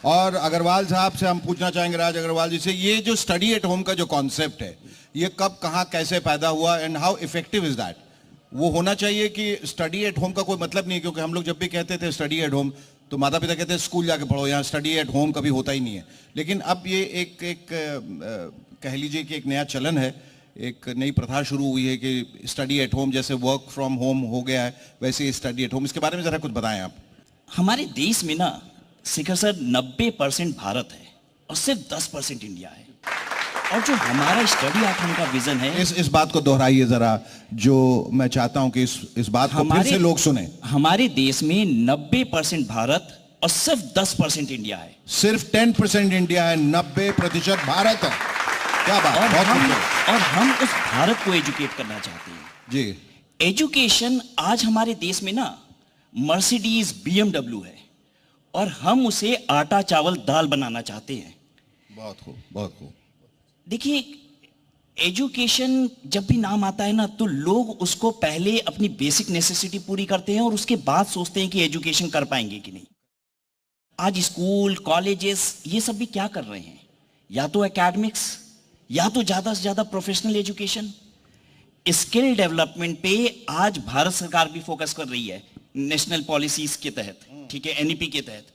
और अग्रवाल साहब से हम पूछना चाहेंगे, राज अग्रवाल जी से, ये जो स्टडी एट होम का जो कॉन्सेप्ट है, ये कब कहाँ कैसे पैदा हुआ and how effective is that? वो होना चाहिए कि स्टडी एट होम का कोई मतलब नहीं है, क्योंकि हम लोग जब भी कहते थे स्टडी एट होम तो माता पिता कहते हैं स्कूल जाके पढ़ो, यहाँ स्टडी एट होम कभी होता ही नहीं है। लेकिन अब ये एक कह लीजिए कि एक नया चलन है, एक नई प्रथा शुरू हुई है कि स्टडी एट होम, जैसे वर्क फ्रॉम होम हो गया है वैसे स्टडी एट होम। इसके बारे में जरा कुछ बताएं आप। हमारे देश में ना शिखर सर 90% भारत है और सिर्फ 10% इंडिया है। और जो हमारा स्टडी एट होम का विजन है, इस बात को दोहराइए जरा, जो मैं चाहता हूं कि इस बात को फिर से लोग सुने। हमारे देश में 90% भारत और सिर्फ 10% इंडिया है। सिर्फ 10% इंडिया है, 90% भारत है। क्या बात। और हम उस भारत को एजुकेट करना चाहते हैं जी। एजुकेशन आज हमारे देश में ना मर्सिडीज BMW है और हम उसे आटा चावल दाल बनाना चाहते हैं। बहुत खूब, बहुत खूब। देखिए, एजुकेशन जब भी नाम आता है ना तो लोग उसको पहले अपनी बेसिक नेसेसिटी पूरी करते हैं और उसके बाद सोचते हैं कि एजुकेशन कर पाएंगे कि नहीं। आज स्कूल कॉलेजेस ये सब भी क्या कर रहे हैं, या तो एकेडमिक्स या तो ज्यादा से ज्यादा प्रोफेशनल एजुकेशन। स्किल डेवलपमेंट पे आज भारत सरकार भी फोकस कर रही है नेशनल पॉलिसीज के तहत, ठीक है, NEP के तहत,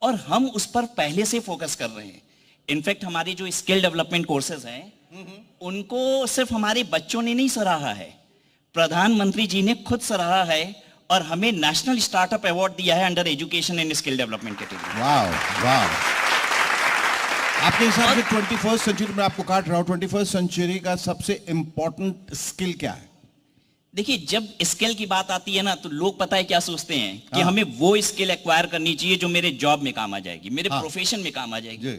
और हम उस पर पहले से फोकस कर रहे हैं। इनफैक्ट हमारे जो स्किल डेवलपमेंट कोर्सेज हैं उनको सिर्फ हमारे बच्चों ने नहीं सराहा है, प्रधानमंत्री जी ने खुद सराहा है और हमें नेशनल स्टार्टअप अवार्ड दिया है under education and skill development category. वाह वाह। आपके हिसाब से 21st सेंचुरी में, आपको काट रहा हूं, 21st सेंचुरी का सबसे इंपॉर्टेंट स्किल क्या है? देखिए, जब स्किल की बात आती है ना तो लोग पता है क्या सोचते हैं कि हमें वो स्किल एक्वायर करनी चाहिए जो मेरे जॉब में काम आ जाएगी, मेरे प्रोफेशन में काम आ जाएगी।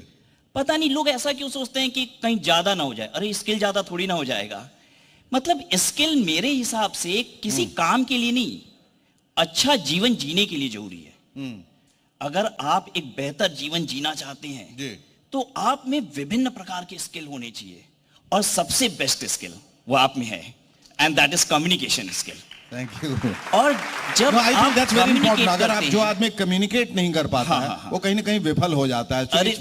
पता नहीं लोग ऐसा क्यों सोचते हैं कि कहीं ज्यादा ना हो जाए। अरे स्किल ज्यादा थोड़ी ना हो जाएगा। मतलब स्किल मेरे हिसाब से किसी काम के लिए नहीं, अच्छा जीवन जीने के लिए जरूरी है। अगर आप एक बेहतर जीवन जीना चाहते हैं तो आप में विभिन्न प्रकार के स्किल होने चाहिए और सबसे बेस्ट स्किल वो आप में है, and that is communication skill. Thank you. और जब आप कम्युनिकेट, अगर आप जो आदमी कम्युनिकेट नहीं कर पाता है वो कहीं ना कहीं विफल हो जाता है। अरे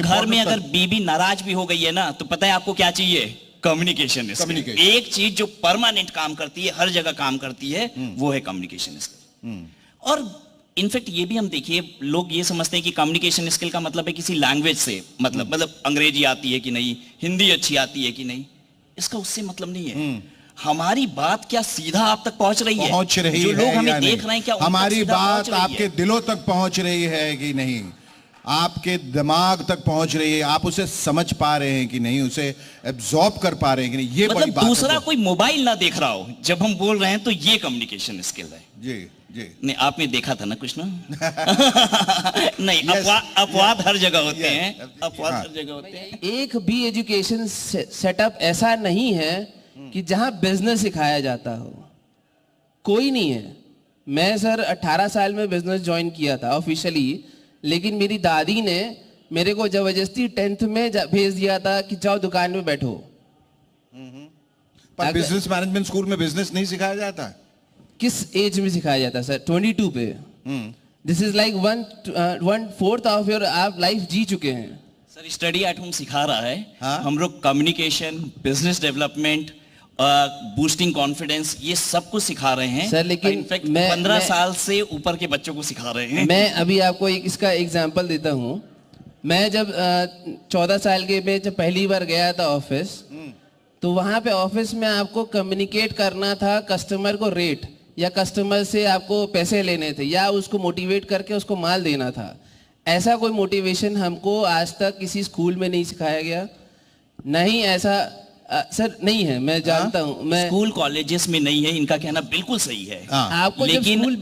घर में अगर बीबी नाराज भी हो गई है ना तो पता है आपको क्या चाहिए? Communication skill. एक चीज जो परमानेंट काम करती है, हर जगह काम करती है, वो है कम्युनिकेशन स्किल। और इनफैक्ट ये भी हम देखिए, लोग ये समझते हैं कि कम्युनिकेशन स्किल का मतलब है किसी लैंग्वेज से, मतलब अंग्रेजी आती है कि नहीं, हिंदी अच्छी आती है कि नहीं। इसका उससे मतलब नहीं है। हमारी बात क्या सीधा आप तक पहुंच रही है? पहुंच रही जो है लोग हमें या देख नहीं? रहे हैं क्या हमारी बात आपके दिलों तक पहुंच रही है कि नहीं? आपके दिमाग तक पहुंच रही है? आप उसे समझ पा रहे हैं कि नहीं? उसे एब्जॉर्ब कर पा रहे हैं कि नहीं? ये बड़ी बात है। दूसरा कोई मोबाइल ना देख रहा हो जब हम बोल रहे हैं तो ये कम्युनिकेशन स्किल है। जी जी। नहीं, आपने देखा था ना कुछ ना? नहीं, अपवाद हर जगह होते हैं, अपवाद हर जगह होते हैं। एक भी एजुकेशन सेटअप ऐसा नहीं है कि जहां बिजनेस सिखाया जाता हो, कोई नहीं है। मैं सर 18 साल में बिजनेस ज्वाइन किया था ऑफिशियली, लेकिन मेरी दादी ने मेरे को जबरदस्ती 10th में भेज दिया था कि जाओ दुकान में बैठो। पर बिजनेस मैनेजमेंट स्कूल में बिजनेस नहीं सिखाया जाता? किस एज में सिखाया जाता सर? 22 पे। This is like 1/4 of your आप लाइफ जी चुके हैं सर। स्टडी एट होम सिखा रहा है। हम लोग communication, business development, boosting confidence, ये सब कुछ सिखा रहे हैं सर। लेकिन इनफैक्ट 15 साल से ऊपर के बच्चों को सिखा रहे हैं। मैं अभी आपको इसका एग्जांपल देता हूँ। मैं जब 14 साल के में जब पहली बार गया था ऑफिस, तो वहाँ पे ऑफिस में आपको कम्युनिकेट करना था कस्टमर को रेट, या कस्टमर से आपको पैसे लेने थे, या उसको मोटिवेट करके उसको माल देना था। ऐसा कोई मोटिवेशन हमको आज तक किसी स्कूल में नहीं सिखाया गया। नहीं ऐसा सर नहीं है, मैं जानता हूँ। मैं स्कूल कॉलेजेस में नहीं है, इनका कहना बिल्कुल सही है। आपको लेकिन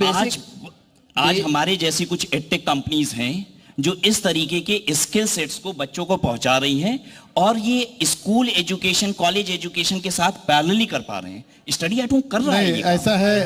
आज हमारे जैसी कुछ एडटेक कंपनीज हैं जो इस तरीके के स्किल सेट्स को बच्चों को पहुंचा रही हैं और ये स्कूल एजुकेशन, कॉलेज एजुकेशन के साथ पैरेलली कर पा रहे हैं। स्टडी एट होम कर रहा है। ऐसा है